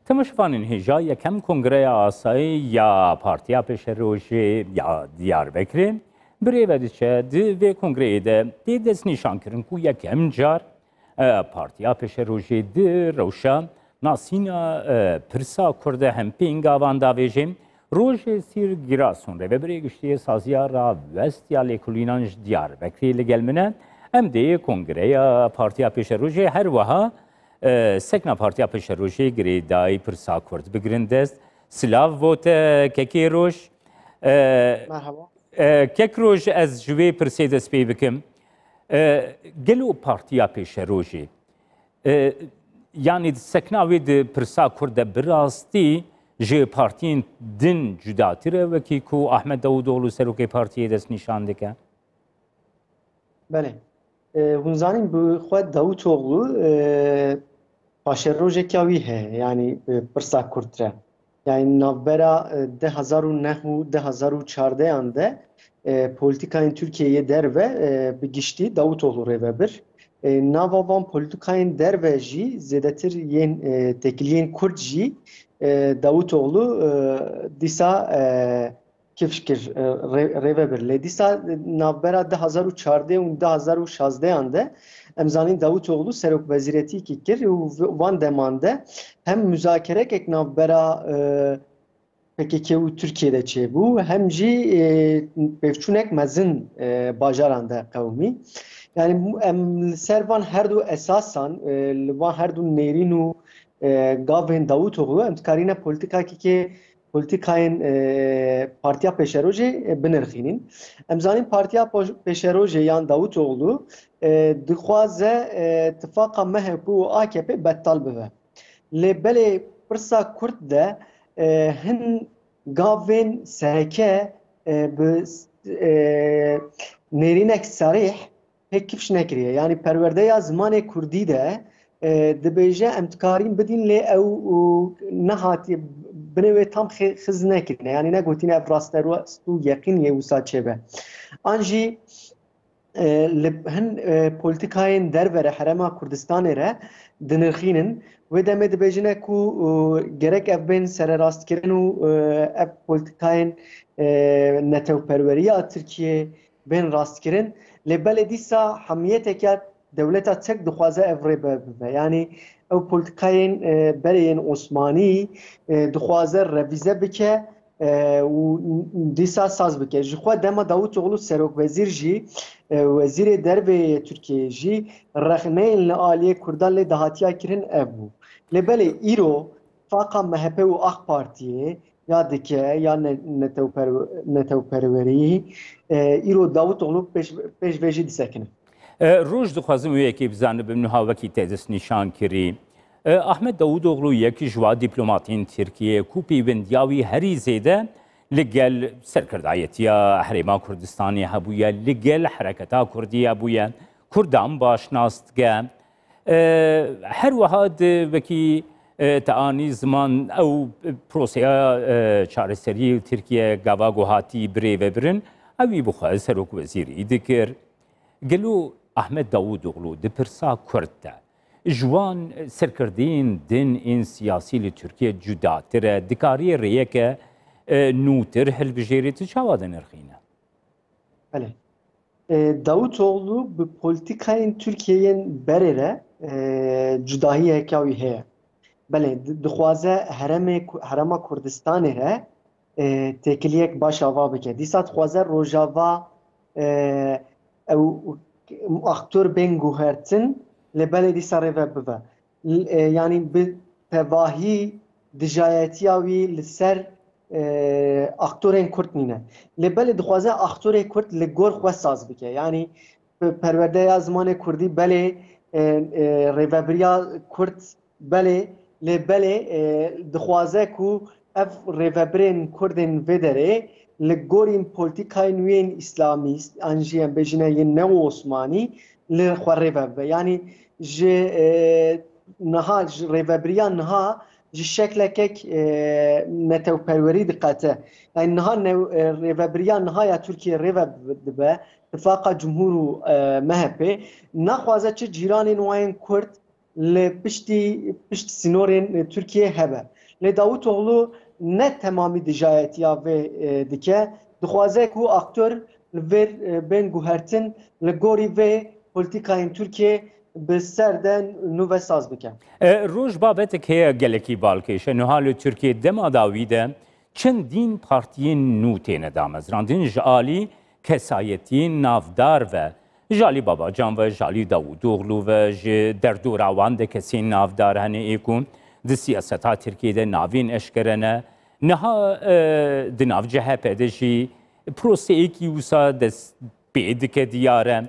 تماشفانین هجا یکم کنگره آسایی یا پارتیا پیشروژی یا دیاربکر بری ودیچه دی کنگره دی دست نشان کردن کو یکم جار پارتیا پیشروژی دی روشا ناسینا پرسا کرده هم پینگاوان داویجیم روژ سیر گراسون رو بری گشتی سازیا را وستیا لیکولینانج دیاربکری لگلمنه ام دی کنگره پارتیا پیشروژی هر وها سکنا پارتیا پیشروژی گریدای پرسا کرد بگرندست سلاو ووت ککی روش مرحبا کک روش از جوی پرسیدس پی بکم گلو پارتیا پیشروژی یعنی سکنا وید پرسا کرد براستی جه پارتین دن جداتره وکی کو احمد داوودوغلو سروکی پارتیه دست نشان دکه بله هونزانین به خود داوودوغلو پاشروژه کیاوی هه یعنی پرسا کردره یعنی نوبرا 2009 و 2014 انده پولیتیکاین ترکیه در و بگشتی داوودوغلو رو بر ناوان پولیتیکاین در و جی زیادتر ین تکلیین کرد جی داوودوغلو دیسا کفشکر ریوبر لیدیسا نوبرا 2014 و 2016 انده امزانین داوودوغلو سرک وزیرتی کی کر و وان دمانده هم müzakere ek navbera PKK و Türkiye'de çebu hem jî pevçûnek mezin bajaranda qewmî yani em servan her du esasan van her du nêrîn û gavên Davutoğlu em dikarîne polîtikakê polîtikayên Partiya Pêşerojê binirxînin. Em zanîn Partiya Pêşerojê yan Davutoğlu dixwaze tifaka MHP û AKP bettal bibe. Lê belê pirsa Kurd de hin gavên sereke bi nêrînek serîh pek kifş nekiriye. Yani perwerdeya zimanê Kurdî de dibêje em dikarîn bidîn lê ew nehatiye binê wê tam xiz nekirine. Yani negotîne ev rasterast û yeqîn yê wisa çêbe. An jî hin polîtikayên derve re Herêma Kurdistanê re dinirxînin wê demê dibêjine ku gerek ev bên sererastkirin û ev polîtikayên netewperweriya Tirkiye bên rastkirin lê belê dîsa hemiyeteke dewleta tek dixwaze ev rê bibe. Yani ew polîtikayên berê yên Osmanî dixwaze revîze bike û dîsa saz bike. Ji xwe dema Davutoğlu serokwezîr jî wezîrê derveyê Tirkiyeyê jî rexneyên li aliyê Kurdan lê dahatiya kirin ev bû. Lê belê îro faqa MHP û AK Partiyê ya dike ya netewperwerî îro Davutoğlu pêş vê jî disekine. روش دخوازم یکی بزنه به نهاوکی تدست نشان کری احمد داوودوغلو یکی جوا دیپلماتین ترکیه کوپی بندیاوی هری زیده لگل سرکردایتیا حریما کردستانی هبویا لگل حرکتا کردی هبویا کردان باش ناستگه هر وهاد وکی تعانی زمان او پروسیا چارەسەری ترکیه گاوا گوهاتی بری و برن اوی بخواه سروک وزیری دکر گلو احمد داوودوغلو دی پرسا کرد ده جوان سرکردین دین این سیاسی لی ترکیه جدا تره دکاری ریه که نوتر هل بجیری تچاوا دنرخینه بله Davutoğlu bu politikayın Türkiye'nin berere cudahî hekâwî heye. Belê dixwaze Herêma Kurdistanê re têkiliyek baş ava bike. Dîsa dixwaze rojava ew aktör bên guhertin lê belê dîsa rêve bibe. Yani bi tevahî dijayetiya wî li ser aktörên Kurd nîne. Lê belê dixwaze aktörê Kurd li gor xwe saz bike. Yani perwerdeya zimanê Kurdî belê rêveberiya Kurd belê lê belê dixwaze ku ev rêveberên Kurdên vê derê li gorîn polîtikayên wên İslamîst an jî em bêjine yên neo Osmanî li xwe rêve bibe. Yani ji niha ji rêveberiya niha ji şeklekek netewperwerî diqete. Yani niha rêveberiya nihaya Tirkiye rêve dibe Tifaka Cumhur û MHP naxwaze çi cîranên wayên Kurd پشت سینورên Türkiye hebe. Lê Davutoğlu ne temamî dijayetiya vê dike, dixwaze ku aktör li vê bên guhertin li gorî vê polîtikayên Türkiye bi ser de nû ve saz bike. Roj babetek heye gelekî balkêşe niha li Tirkiye dema dawî de çendîn partiyên nû têne damezrandin ji alî kesayetiyên navdar ve ji alî Babacan ve ji alî Davutoğlu ve ji derdora wan de kesên navdar hene êkûn di siyaseta Tirkiye de navên eşkerene niha di nav CHP de jî proseyekî wisa dest pê dike diyar e.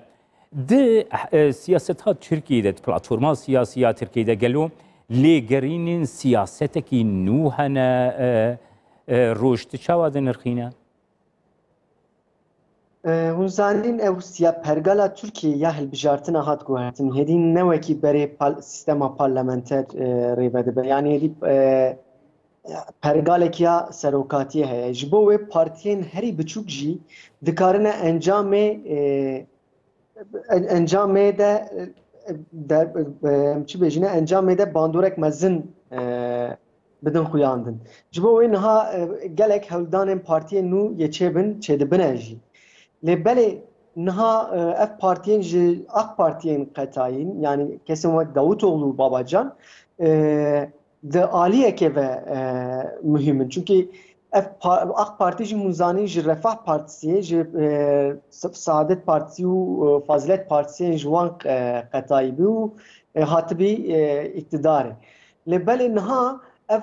Di siyaseta Tirkiye'de, platforma siyasiya Tirkiye'de gelo lêgerînên siyasetekî nû hene roj ti çawa de nirxîne? Hûn zanîn ew pergala Tirkiye ya hilbijartina hat guhertin hedî newekî berê sistema parlamenter rêve dibe. Yani hedî pergalekiya serokatiyê heye. Ji bo wê partiyên herî biçûk jî dikarine encamê de çi bêjîne encamê de bandorek mezin bidin xuyandin. Ji bo wê niha gelek hewldanên partiyên nû yê çêbin çêdibine jî. Lê belê niha ev partiyên ji AK Partiyên qetayîn yani kesên wek Davutoğlu Babacan di aliyekê ve mühim in. Çünkü AK Parti jî hûn zanîn ji Refah Partisiye, ji Saadet Partisi û Fazilet Partisiye ji wan qetayî bû û hatibî iktidarê. Lê belê niha ev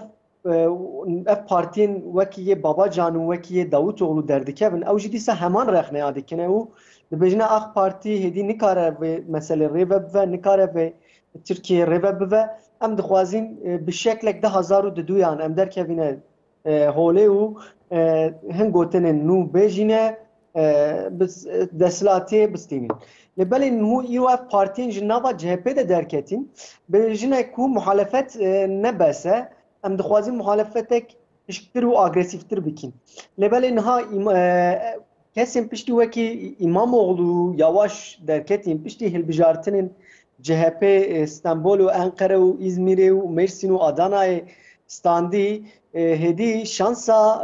partiyên wekî yê Babacan û wekî yê Davutoğlu derdikevin, ew jî dîsa heman rexneya dikine û dibêjine AK Parti hêdî nikare vê meselê rêve bive, nikare vê Tirkiye rêve bive. Em dixwazîn bi şeklek 2022 em derkevîne holê û hin gotinên nû bêjîne desthilatiyê bistînin. Lê belê nû îro ev partiyên ji nava CHP de derketin, bêjine ku muhalefet nebese, em dixwazîn muhalefetek pişttir û agresîvtir bikin. Lê belê niha kesên piştî wekî İmamoğlu Yavaş derketin, piştî hilbijartinên CHP İstanbul û Ankara û İzmirê û Mersin û Adanayê standî hêdî şansa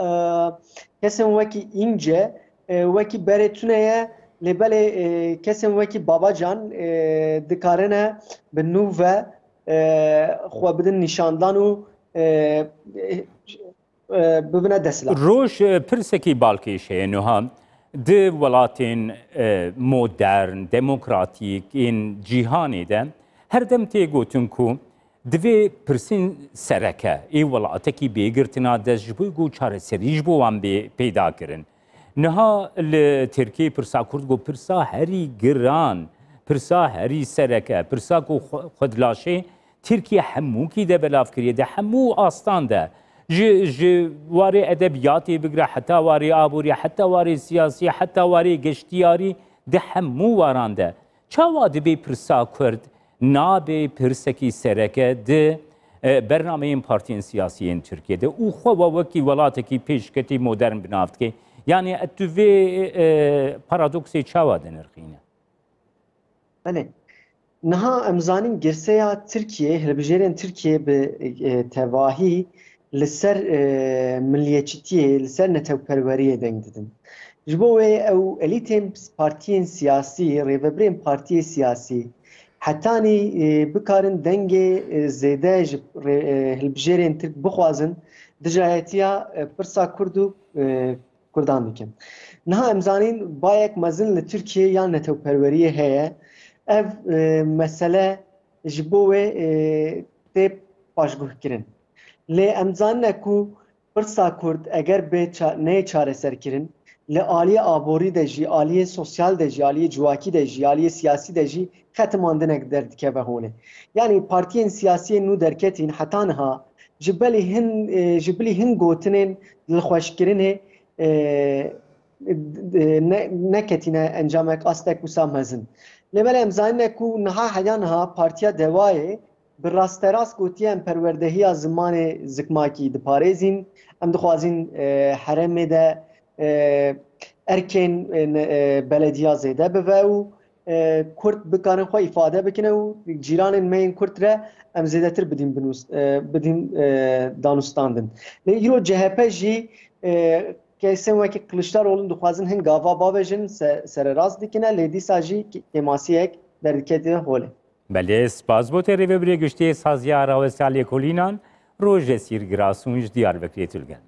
kesên wekî İnce wekî berê tuneye lê belê kesên wekî Babacan dikarine bi nû ve xwe bidin nîşandan û bibine desthilat. Roj pirsekî balkêş heye niha di welatên modern, demokratîk ên cîhanê de her dem tê gotin ku divê pirsên sereke ê welatekî bêgirtina dest ji bo ku çareserî ji bo wan peyda kirin. Niha li Tirkiye pirsa Kurd got pirsa herî giran, pirsa herî sereke, pirsa ku xwedlaşê Tirkiye hemûkî de belav kiriye de hemû astan de. ji warê edebiyatê bigire heta warê aborî heta warê siyasî heta warê geştiyarî di hemû waran de çawa dibe pirsa Kurd nabe pirsekî sereke di bernameyên partiyên siyasî Tirkiye'de û xwe wekî welatekî pêşketî modern binav dike. Yani tu vê paradoksê çawa de nirxîne? Belê. Niha em zanîn girseya Tirkiye, hilbijarên Tirkiye bi tevahî li ser milliyetçîtiyê, li ser netewperweriyê deng didin. Ji bo wê ew elîtên partiyên siyasî, rêveberên partiyê siyasî hetanî bikarin dengê zêde ji hilbijarên Tirk bixwazin dijayetiya pirsa Kurd û Kurdan dikin. Niha em zanîn bayek mezin li Tirkiye yan netewperweriyê heye. Ev mesele ji bo wê tê paşguhkirin. Lê em zanine ku pirsa Kurd eger neyê çareserkirin, li aliyê aborî de jî, aliyê sosyal de jî, aliyê civakî de jî, aliyê siyasî de jî xetimandinek derdikeve holê. Yani partiyên siyasiyên nû derketin heta niha ji bilî hin gotinên dilxweşkirinê neketine encamek astek wisa mezin. Lê belê em zanine ku niha heya niha partiya Dewayê bi rasterast gotiye em perwerdehiya zimanê zikmakî diparêzîn, em dixwazîn herêmê de erkên belediya zêde bive û Kurd bikarin xwe ifade bikine û cîranên me yên Kurd re em zêdetir bidîn danûstandin. Lê îro CHP jî kesên wekî Kiliçdaroglu dixwazin hin gava bavêjin sererast dikine lê dîsa jî kemasiyek derdiketiye holê. Belê spas bo te rêveberê giştiyê saziya Rawestya Lêkolînan Rojê Sîrgira Sûnj Diyarbekirê Türkgen.